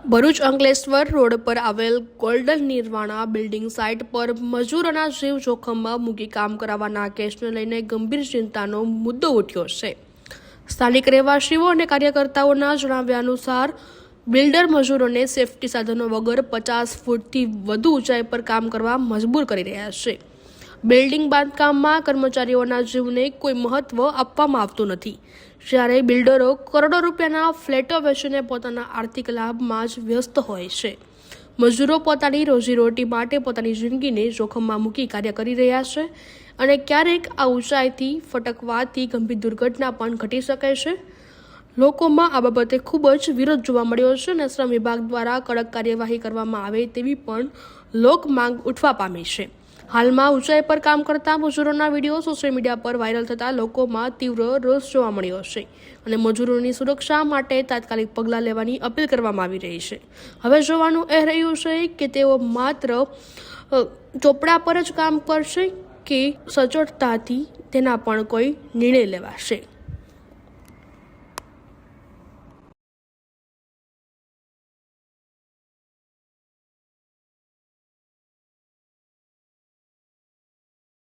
Bharuch Ankleshwar road પર આવેલ golden નિર્વાણા building site પર મજૂરોના જીવ જોખમમાં મૂકી કામ કરાવવાના કેસને લઈને ગંભીર ચિંતાનો મુદ્દો ઉઠ્યો છે। સ્થાનિક રહેવાસીઓ અને કાર્યકર્તાઓના જણાવ્યા અનુસાર બિલ્ડર મજૂરોને સેફટી સાધનો વગર 50 ફૂટથી વધુ ઊંચાઈ પર કામ કરવા મજબૂર કરી રહ્યા છે। બિલ્ડિંગ બાંધકામમાં કર્મચારીઓના જીવને કોઈ મહત્વ આપવામાં આવતું નથી, જ્યારે બિલ્ડરો કરોડો રૂપિયાના ફ્લેટો વેચીને પોતાના આર્થિક લાભમાં જ વ્યસ્ત હોય છે। મજૂરો પોતાની રોજીરોટી માટે પોતાની જિંદગીને જોખમમાં મૂકી કાર્ય કરી રહ્યા છે અને ક્યારેક આ ઊંચાઈથી ફટકવાથી ગંભીર દુર્ઘટના પણ ઘટી શકે છે। લોકોમાં આ બાબતે ખૂબ જ વિરોધ જોવા મળ્યો છે અને શ્રમ વિભાગ દ્વારા કડક કાર્યવાહી કરવામાં આવે તેવી પણ લોક માંગ ઉઠવા પામી છે। હાલમાં ઊંચાઈ પર કામ કરતા મજૂરોના વિડીયો સોશિયલ મીડિયા પર વાયરલ થતાં લોકોમાં તીવ્ર રોષ જોવા મળ્યો છે અને મજૂરોની સુરક્ષા માટે તાત્કાલિક પગલાં લેવાની અપીલ કરવામાં આવી રહી છે। હવે જોવાનું એ રહ્યું છે કે તેઓ માત્ર ચોપડા પર જ કામ કરશે કે સચોટતાથી તેના પણ કોઈ નિર્ણય લેવાશે।